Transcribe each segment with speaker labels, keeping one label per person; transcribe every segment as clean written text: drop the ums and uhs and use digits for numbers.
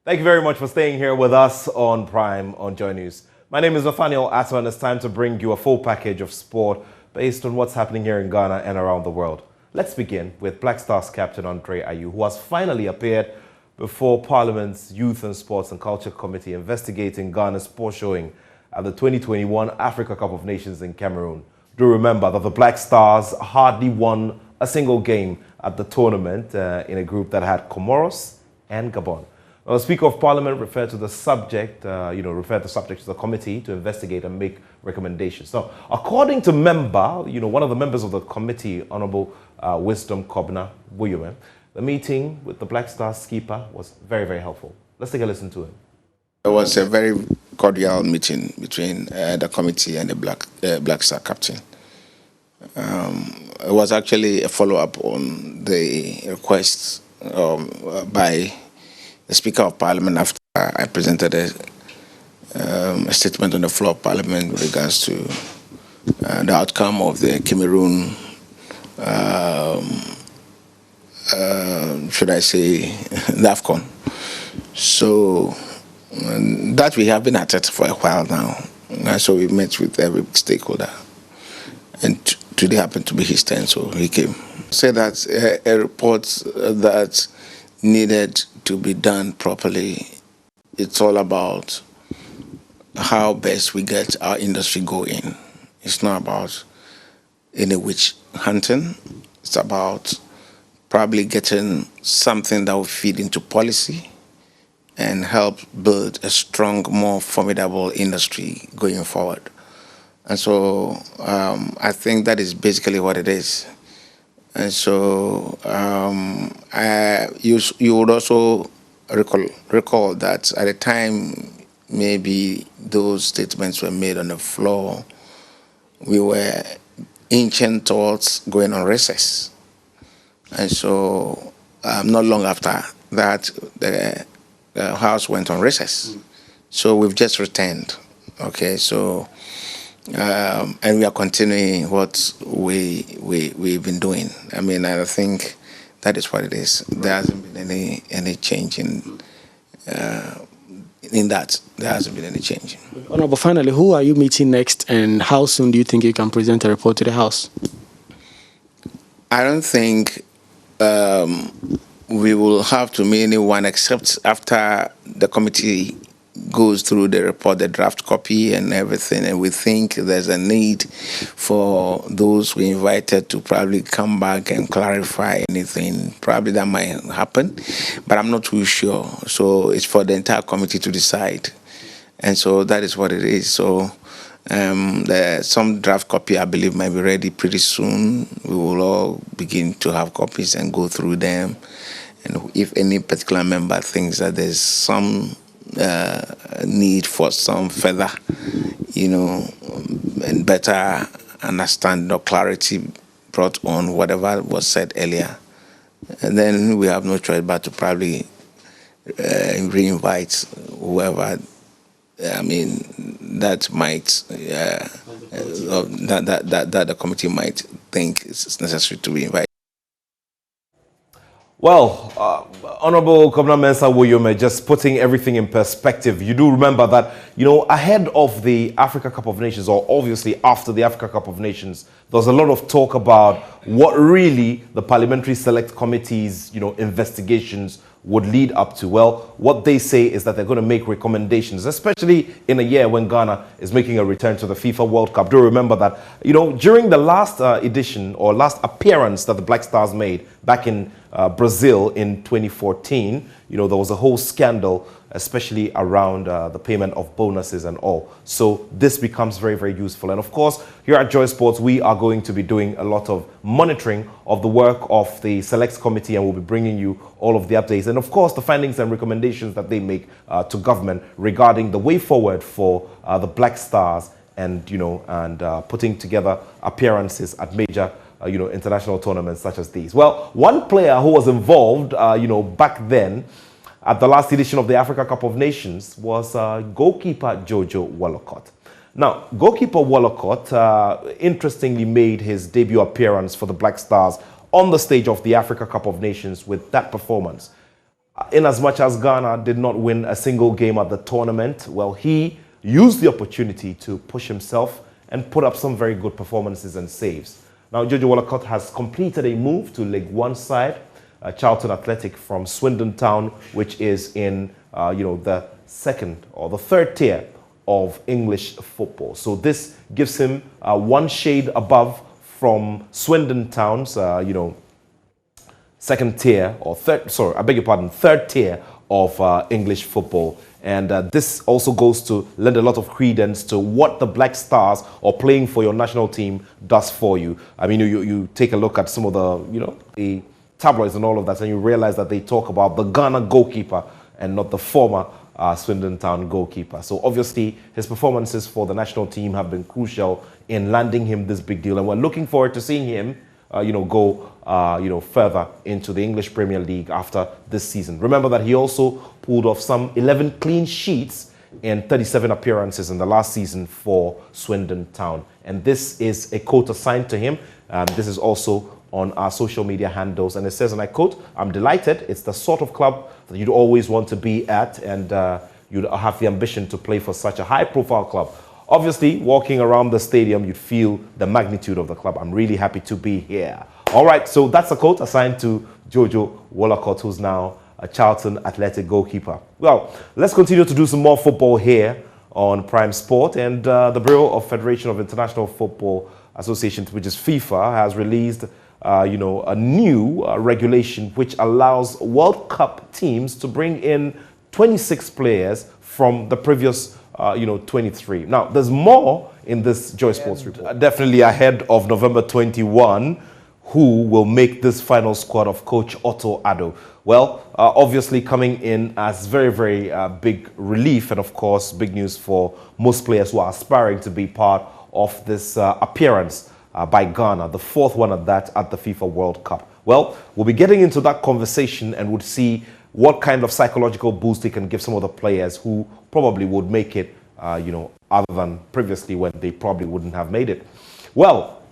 Speaker 1: Thank you very much for staying here with us on Prime on Joy News. My name is Nathaniel Attoh, and it's time to bring you a full package of sport based on what's happening here in Ghana and around the world. Let's begin with Black Stars captain Andre Ayew, who has finally appeared before Parliament's Youth and Sports and Culture Committee investigating Ghana's poor showing at the 2021 Africa Cup of Nations in Cameroon. Do remember that the Black Stars hardly won a single game at the tournament in a group that had Comoros and Gabon. Well, the Speaker of Parliament referred to the subject, referred the subject to the committee to investigate and make recommendations. Now, according to one of the members of the committee, Honourable Wisdom Kobna Wuyume, the meeting with the Black Stars keeper was very, very helpful. Let's take a listen to him.
Speaker 2: It was a very cordial meeting between the committee and the Black Star captain. It was actually a follow-up on the request by the Speaker of Parliament after I presented a statement on the floor of Parliament with regards to the outcome of the Cameroon, the AFCON. So that we have been at it for a while now. So we met with every stakeholder. And today happened to be his turn, so he came. Said that a report that needed to be done properly. It's all about how best we get our industry going. It's not about any witch hunting. It's about probably getting something that will feed into policy and help build a strong, more formidable industry going forward. And so I think that is basically what it is. And so you would also recall that at the time maybe those statements were made on the floor, we were inching towards going on recess. And so not long after that, the House went on recess. So we've just returned. Okay, so and we are continuing what we've been doing. I mean, I think that is what it is. There hasn't been any change in that. There hasn't been any change.
Speaker 3: Honorable, finally, who are you meeting next, and how soon do you think you can present a report to the House?
Speaker 2: I don't think we will have to meet anyone except after the committee goes through the report, the draft copy and everything, and we think there's a need for those we invited to probably come back and clarify anything. Probably that might happen, but I'm not too sure. So it's for the entire committee to decide. And so that is what it is. So some draft copy, I believe, might be ready pretty soon. We will all begin to have copies and go through them. And if any particular member thinks that there's some need for some further, and better understanding or clarity brought on whatever was said earlier, and then we have no choice but to probably re-invite whoever. I mean, that might that the committee might think it's necessary to re-invite.
Speaker 1: Well, Honorable Kobna Mensa Wuyume, just putting everything in perspective, you do remember that, ahead of the Africa Cup of Nations, or obviously after the Africa Cup of Nations, there was a lot of talk about what really the Parliamentary Select Committee's, investigations would lead up to. Well, what they say is that they're going to make recommendations, especially in a year when Ghana is making a return to the FIFA World Cup. Do remember that, during the last edition or last appearance that the Black Stars made back in Brazil in 2014, there was a whole scandal, especially around the payment of bonuses and all. So this becomes very, very useful. And of course, here at Joy Sports, we are going to be doing a lot of monitoring of the work of the Selects Committee, and we'll be bringing you all of the updates. And of course, the findings and recommendations that they make to government regarding the way forward for the Black Stars and, putting together appearances at major international tournaments such as these. Well, one player who was involved, back then at the last edition of the Africa Cup of Nations was goalkeeper Jojo Wollacott. Now, goalkeeper Wollacott interestingly made his debut appearance for the Black Stars on the stage of the Africa Cup of Nations with that performance. in as much as Ghana did not win a single game at the tournament, well, he used the opportunity to push himself and put up some very good performances and saves. Now, Jojo Wollacott has completed a move to League One side, Charlton Athletic from Swindon Town, which is in the second or the third tier of English football. So this gives him one shade above from Swindon Town's, second tier or third tier of English football. And this also goes to lend a lot of credence to what the Black Stars or playing for your national team does for you. I mean, you take a look at some of the tabloids and all of that, and you realize that they talk about the Ghana goalkeeper and not the former Swindon Town goalkeeper. So obviously his performances for the national team have been crucial in landing him this big deal, and we're looking forward to seeing him go further into the English Premier League after this season. Remember that he also pulled off some 11 clean sheets in 37 appearances in the last season for Swindon Town, and this is a quote assigned to him. This is also on our social media handles, and it says, and I quote, "I'm delighted. It's the sort of club that you'd always want to be at, and you'd have the ambition to play for such a high-profile club." Obviously, walking around the stadium, you'd feel the magnitude of the club. I'm really happy to be here. All right, so that's a quote assigned to Jojo Wollacott, who's now a Charlton Athletic goalkeeper. Well, let's continue to do some more football here on Prime Sport, and the Bureau of Federation of International Football Associations, which is FIFA, has released a new regulation which allows World Cup teams to bring in 26 players from the previous 23. Now, there's more in this Joy Sports report. Definitely ahead of November 21, who will make this final squad of Coach Nathaniel Attoh. Well, obviously coming in as very, very big relief, and of course, big news for most players who are aspiring to be part of this appearance by Ghana, the fourth one at that at the FIFA World Cup. Well, we'll be getting into that conversation and would see what kind of psychological boost they can give some of the players who probably would make it, other than previously when they probably wouldn't have made it. Well,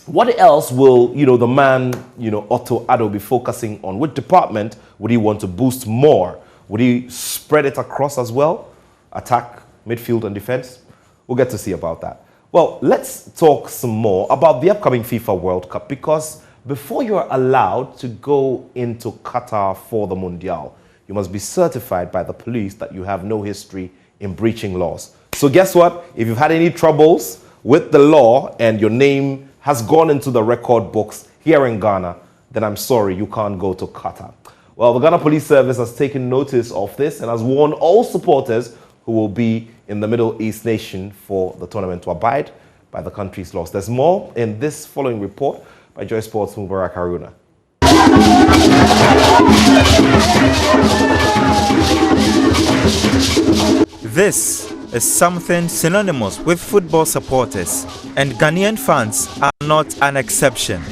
Speaker 1: what else will, the man, Nathaniel Attoh be focusing on? Which department would he want to boost more? Would he spread it across as well? Attack, midfield and defense? We'll get to see about that. Well, let's talk some more about the upcoming FIFA World Cup, because before you're allowed to go into Qatar for the Mundial, you must be certified by the police that you have no history in breaching laws. So guess what? If you've had any troubles with the law and your name has gone into the record books here in Ghana, then I'm sorry, you can't go to Qatar. Well, the Ghana Police Service has taken notice of this and has warned all supporters who will be in the Middle East nation for the tournament to abide by the country's laws. There's more in this following report by Joy Sports' Mubarak Haruna.
Speaker 4: This is something synonymous with football supporters, and Ghanaian fans are not an exception.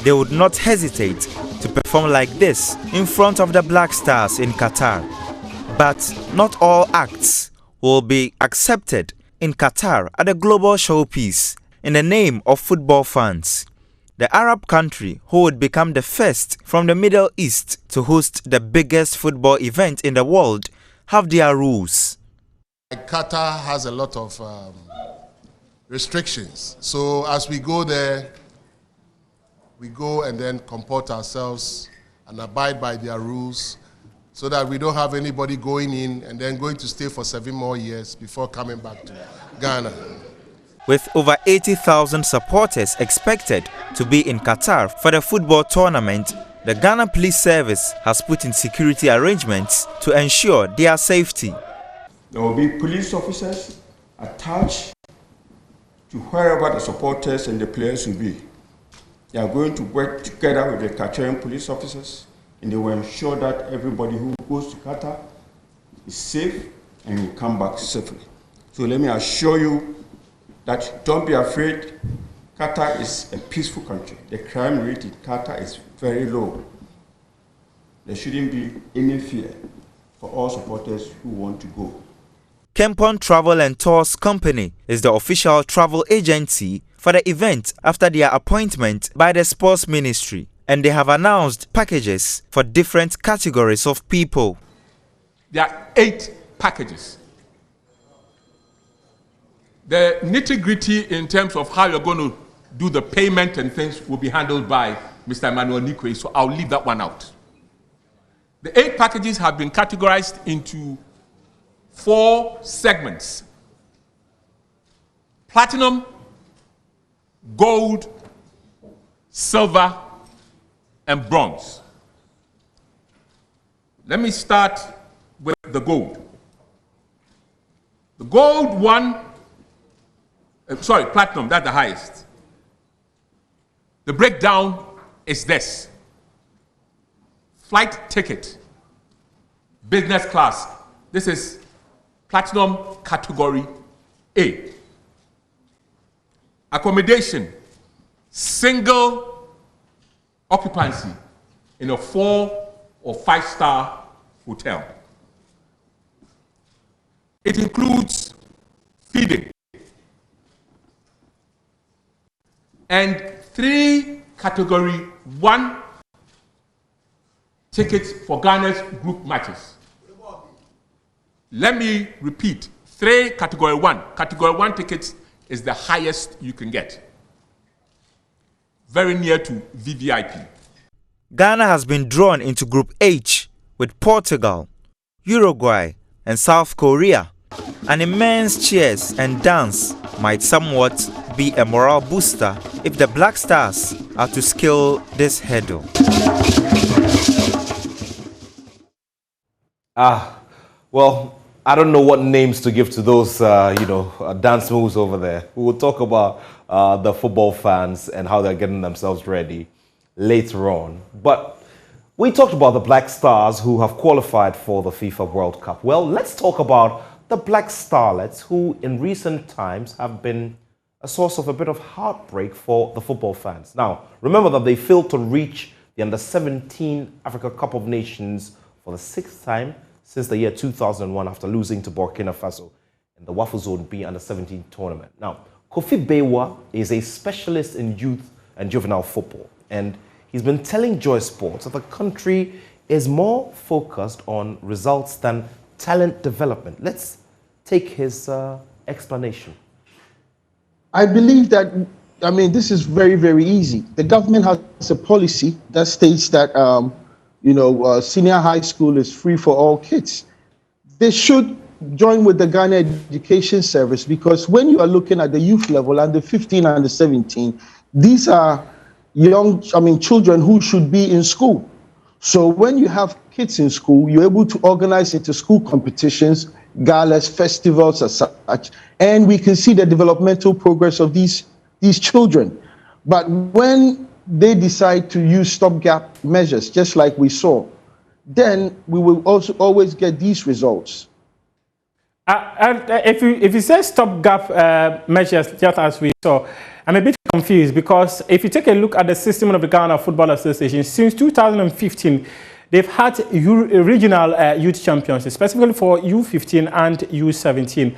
Speaker 4: They would not hesitate to perform like this in front of the Black Stars in Qatar. But not all acts will be accepted in Qatar at a global showpiece in the name of football fans. The Arab country, who would become the first from the Middle East to host the biggest football event in the world, have their rules.
Speaker 5: Qatar has a lot of restrictions. So as we go there, we go and then comport ourselves and abide by their rules, so that we don't have anybody going in and then going to stay for 7 more years before coming back to Ghana.
Speaker 4: With over 80,000 supporters expected to be in Qatar for the football tournament, the Ghana Police Service has put in security arrangements to ensure their safety.
Speaker 6: There will be police officers attached to wherever the supporters and the players will be. They are going to work together with the Qatarian police officers, and they will ensure that everybody who goes to Qatar is safe and will come back safely. So let me assure you that don't be afraid. Qatar is a peaceful country. The crime rate in Qatar is very low. There shouldn't be any fear for all supporters who want to go.
Speaker 4: Kempon Travel and Tours Company is the official travel agency for the event after their appointment by the Sports Ministry. and they have announced packages for different categories of people.
Speaker 7: There are 8 packages. The nitty-gritty in terms of how you're going to do the payment and things will be handled by Mr. Emmanuel Nikwe, so I'll leave that one out. The 8 packages have been categorized into 4 segments: platinum, gold, silver, and bronze. Let me start with the gold. The gold one, platinum, that's the highest. The breakdown is this: flight ticket, business class. This is platinum category A. Accommodation, single occupancy in a 4 or 5-star hotel. It includes feeding and 3 category 1 tickets for Ghana's group matches. Let me repeat, 3 category 1. Category 1 tickets is the highest you can get. Very near to VVIP.
Speaker 4: Ghana has been drawn into Group H with Portugal, Uruguay, and South Korea. An immense cheers and dance might somewhat be a morale booster if the Black Stars are to scale this hurdle.
Speaker 1: Well, I don't know what names to give to those, dance moves over there. We will talk about the football fans and how they're getting themselves ready later on. But we talked about the Black Stars who have qualified for the FIFA World Cup. Well, let's talk about the Black Starlets who in recent times have been a source of a bit of heartbreak for the football fans. Now, remember that they failed to reach the Under-17 Africa Cup of Nations for the 6th time since the year 2001 after losing to Burkina Faso in the Waffle Zone B Under-17 tournament. Now, Kofi Bewa is a specialist in youth and juvenile football, and he's been telling Joy Sports that the country is more focused on results than talent development. Let's take his explanation.
Speaker 8: I believe that, this is very, very easy. The government has a policy that states that, senior high school is free for all kids. They should join with the Ghana Education Service, because when you are looking at the youth level, under 15 and under 17, these are children who should be in school. So when you have kids in school, you're able to organize inter-school competitions, galas, festivals as such, and we can see the developmental progress of these children. But when they decide to use stopgap measures, just like we saw, then we will also always get these results.
Speaker 3: If you say stopgap measures, just as we saw, I'm a bit confused, because if you take a look at the system of the Ghana Football Association, since 2015, they've had regional youth championships, specifically for U15 and U17.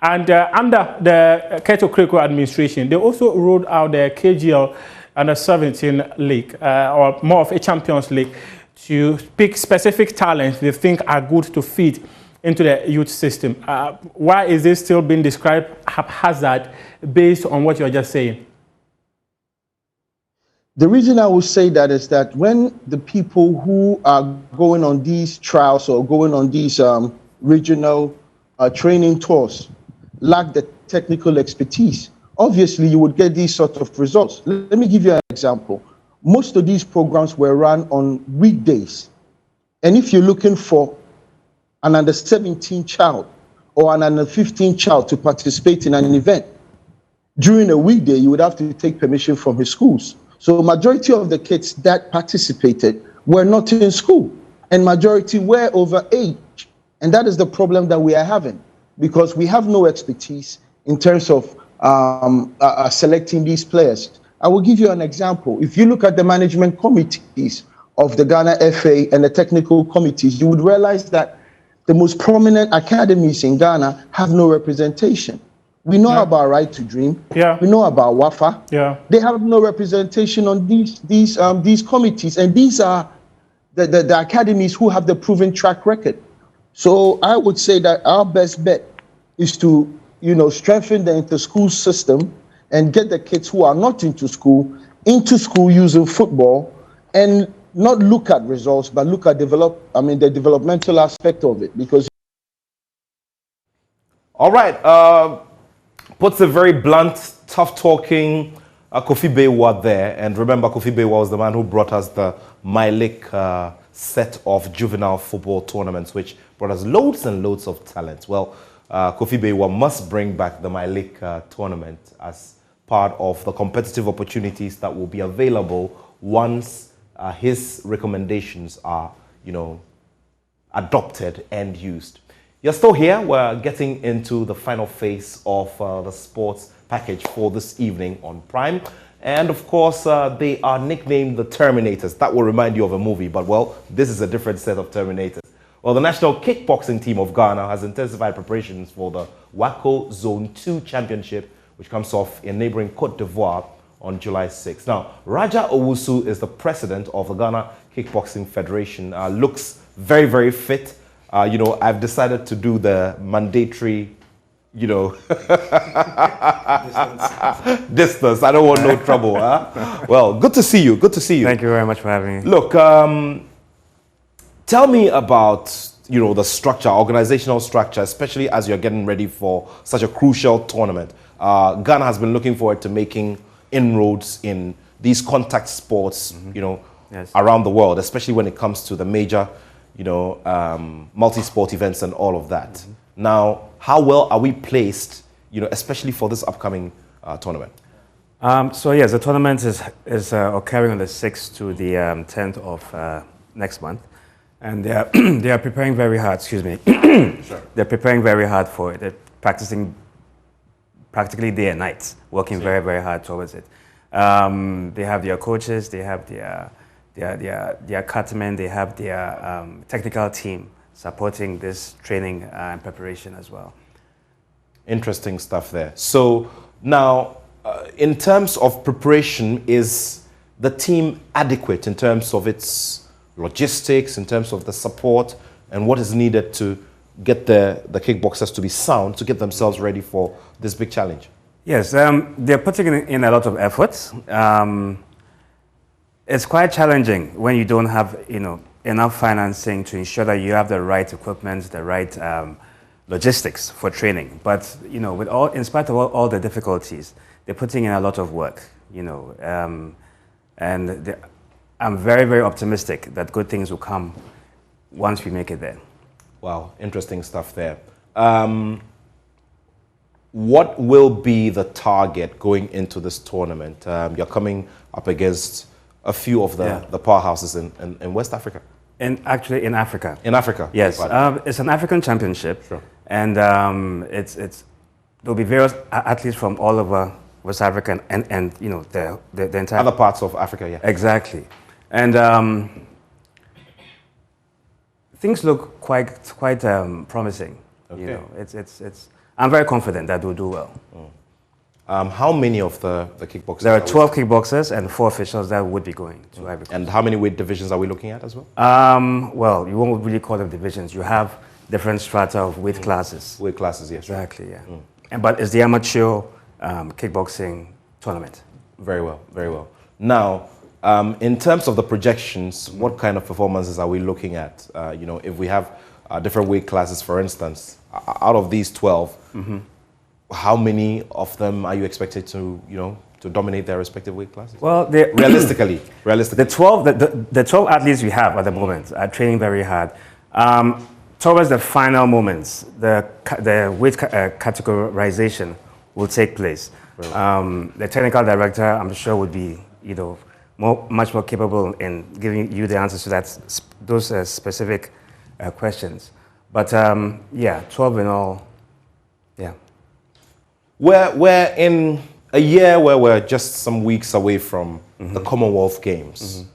Speaker 3: And under the Keto Kreko administration, they also rolled out the KGL under 17 league, or more of a Champions League, to pick specific talents they think are good to feed into the youth system. Why is this still being described haphazard based on what you're just saying?
Speaker 8: The reason I would say that is that when the people who are going on these trials or going on these regional training tours lack the technical expertise, obviously you would get these sort of results. Let me give you an example. Most of these programs were run on weekdays. And if you're looking for an under 17 child or an under 15 child to participate in an event, during a weekday, you would have to take permission from his schools. So majority of the kids that participated were not in school, and majority were over age. And that is the problem that we are having, because we have no expertise in terms of selecting these players. I will give you an example. If you look at the management committees of the Ghana FA and the technical committees, you would realize that the most prominent academies in Ghana have no representation. We know about Right to Dream.
Speaker 3: Yeah.
Speaker 8: We know about WAFA.
Speaker 3: Yeah.
Speaker 8: They have no representation on these committees, and these are the academies who have the proven track record. So I would say that our best bet is to, strengthen the inter-school system and get the kids who are not into school using football, and not look at results, but look at the developmental aspect of it. Because
Speaker 1: all right, puts a very blunt, tough-talking Kofi Bewa there. And remember, Kofi Bewa was the man who brought us the Mylick set of juvenile football tournaments, which brought us loads and loads of talent. Well, Kofi Bewa must bring back the Mylick tournament as part of the competitive opportunities that will be available once his recommendations are, adopted and used. You're still here. We're getting into the final phase of the sports package for this evening on Prime. And of course, they are nicknamed the Terminators. That will remind you of a movie, but well, this is a different set of Terminators. Well, the national kickboxing team of Ghana has intensified preparations for the WACO Zone 2 Championship, which comes off in neighboring Cote d'Ivoire on July 6th. Now, Raja Owusu is the president of the Ghana Kickboxing Federation. Looks very, very fit. I've decided to do the mandatory, distance. I don't want no trouble. Huh? Well, good to see you. Good to see you.
Speaker 9: Thank you very much for having me.
Speaker 1: Look, tell me about, the structure, organizational structure, especially as you're getting ready for such a crucial tournament. Ghana has been looking forward to making inroads in these contact sports,
Speaker 9: Yes.
Speaker 1: around the world, especially when it comes to the major, multi-sport events and all of that. Now, how well are we placed, especially for this upcoming tournament?
Speaker 9: So yes, the tournament is occurring on the 6th to the 10th of next month, and they are they are preparing very hard. Excuse me.
Speaker 1: Sure.
Speaker 9: They're preparing very hard for it. They're practicing practically day and night, working very, very hard towards it. They have their coaches, they have their cutmen, they have their technical team supporting this training and preparation as well.
Speaker 1: Interesting stuff there. So now, in terms of preparation, is the team adequate in terms of its logistics, in terms of the support, and what is needed to get the kickboxers to be sound, to get themselves ready for this big challenge?
Speaker 9: Yes, they're putting in a lot of efforts. It's quite challenging when you don't have, enough financing to ensure that you have the right equipment, the right logistics for training. But, in spite of all the difficulties, they're putting in a lot of work, and I'm very, very optimistic that good things will come once we make it there.
Speaker 1: Wow, interesting stuff there. What will be the target going into this tournament? You're coming up against a few of the powerhouses in West Africa.
Speaker 9: Actually, in Africa.
Speaker 1: In Africa?
Speaker 9: Yes. It's an African championship.
Speaker 1: Sure.
Speaker 9: And there'll be various athletes from all over West Africa and the entire...
Speaker 1: Other parts of Africa, yeah.
Speaker 9: Exactly. And things look quite promising.
Speaker 1: Okay.
Speaker 9: I'm very confident that we'll do well.
Speaker 1: How many of the kickboxers?
Speaker 9: There are 12 kickboxers and 4 officials that would be going to Ivory Coast.
Speaker 1: And how many weight divisions are we looking at as well?
Speaker 9: Well, you won't really call them divisions. You have different strata of weight classes.
Speaker 1: Weight classes, yes.
Speaker 9: Exactly, yeah. But it's the amateur kickboxing tournament.
Speaker 1: Very well, very well. Now, in terms of the projections, what kind of performances are we looking at? If we have different weight classes, for instance, out of these 12, how many of them are you expected to dominate their respective weight classes? Well, realistically,
Speaker 9: the 12 athletes we have at the moment are training very hard. Towards the final moments, the weight categorization will take place. The technical director, I'm sure, would be much more capable in giving you the answers to those specific questions. But 12 in all, yeah.
Speaker 1: We're in a year where we're just some weeks away from the Commonwealth Games.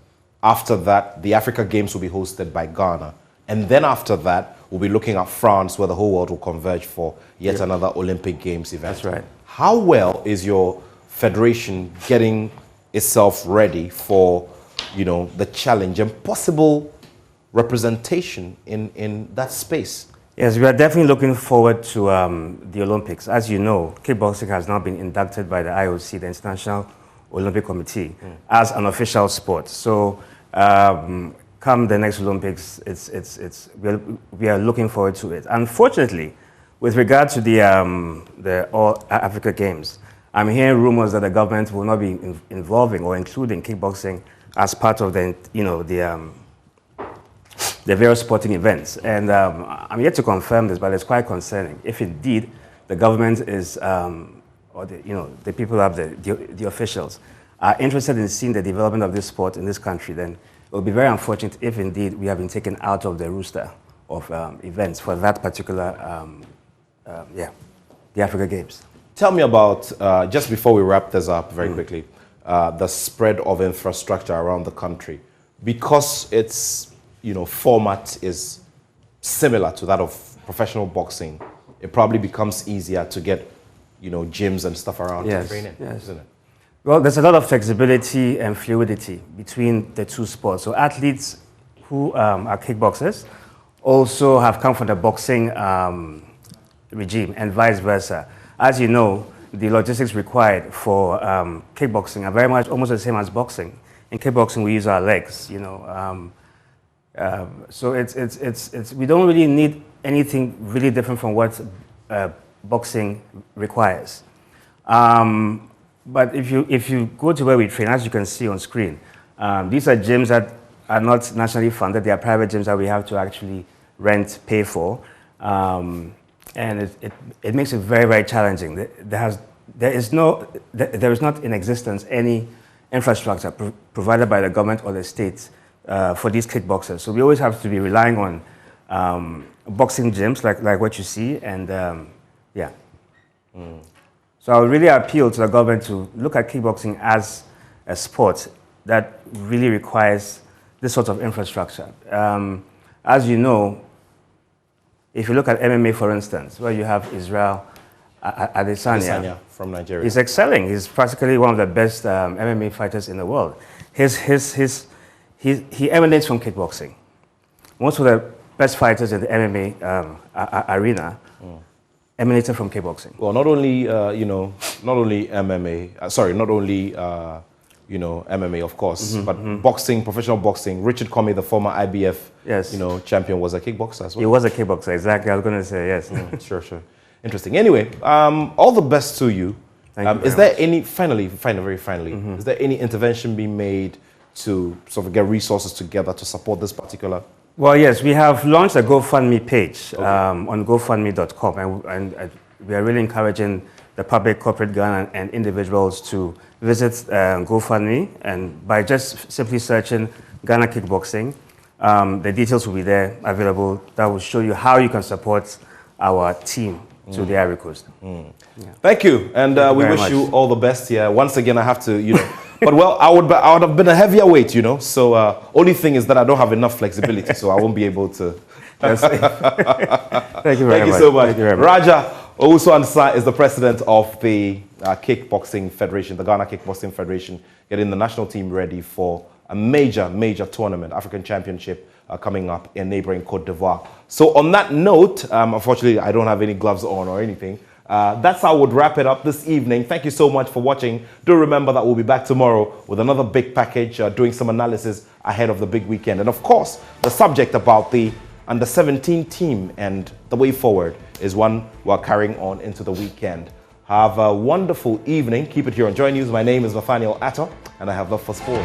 Speaker 1: After that, the Africa Games will be hosted by Ghana. And then after that, we'll be looking at France, where the whole world will converge for yet another Olympic Games event.
Speaker 9: That's right.
Speaker 1: How well is your federation getting itself ready for, the challenge and possible representation in that space?
Speaker 9: Yes, we are definitely looking forward to the Olympics. As you know, kickboxing has now been inducted by the IOC, the International Olympic Committee, as an official sport. So come the next Olympics, we are looking forward to it. Unfortunately, with regard to the All Africa Games, I'm hearing rumors that the government will not be involving or including kickboxing as part of the various sporting events. And I'm yet to confirm this, but it's quite concerning. If indeed the government is, or the people up there, the officials, are interested in seeing the development of this sport in this country, then it will be very unfortunate if indeed we have been taken out of the roster of events for that particular, the Africa Games.
Speaker 1: Tell me about, just before we wrap this up very quickly, the spread of infrastructure around the country. Because its format is similar to that of professional boxing, it probably becomes easier to get, gyms and stuff around to train in, isn't it?
Speaker 9: Well, there's a lot of flexibility and fluidity between the two sports. So athletes who are kickboxers also have come from the boxing regime and vice versa. As you know, the logistics required for kickboxing are very much almost the same as boxing. In kickboxing, we use our legs, so it's we don't really need anything really different from what boxing requires. But if you go to where we train, as you can see on screen, these are gyms that are not nationally funded. They are private gyms that we have to actually rent, pay for, and it makes it very, very challenging. There is not in existence any infrastructure provided by the government or the state for these kickboxers. So we always have to be relying on boxing gyms like what you see, and So I would really appeal to the government to look at kickboxing as a sport that really requires this sort of infrastructure. As you know, if you look at MMA, for instance, where you have Israel Adesanya
Speaker 1: from Nigeria,
Speaker 9: he's excelling. He's practically one of the best MMA fighters in the world. He emanates from kickboxing. Most of the best fighters in the MMA arena emanated from kickboxing.
Speaker 1: Well, not only MMA, MMA, of course, but boxing, professional boxing. Richard Comey, the former IBF, champion, was a kickboxer as well.
Speaker 9: He was a kickboxer, exactly. I was going to say yes.
Speaker 1: Sure. Interesting. Anyway, all the best to you. Is there any, very finally, is there any intervention being made to sort of get resources together to support this particular?
Speaker 9: Well, yes, we have launched a GoFundMe page on GoFundMe.com, and we are really encouraging the public, corporate Ghana, and individuals to visit GoFundMe, and by just simply searching Ghana Kickboxing, the details will be there available that will show you how you can support our team to the Ivory Coast.
Speaker 1: Thank you, and we wish you all the best here. Once again, I have to, but well, I would have been a heavier weight, So only thing is that I don't have enough flexibility, so I won't be able to.
Speaker 9: Thank you very much.
Speaker 1: Thank you so much.
Speaker 9: Thank you very much.
Speaker 1: Raja Owusu-Ansah is the president of the Kickboxing Federation, the Ghana Kickboxing Federation, getting the national team ready for a major tournament, African Championship, coming up in neighboring Cote d'Ivoire. So on that note, unfortunately, I don't have any gloves on or anything. That's how I would wrap it up this evening. Thank you so much for watching. Do remember that we'll be back tomorrow with another big package, doing some analysis ahead of the big weekend. And of course, the subject about the Under-17 team and the way forward is one we're carrying on into the weekend. Have a wonderful evening. Keep it here on Joy News. My name is Nathaniel Attoh, and I have love for sport.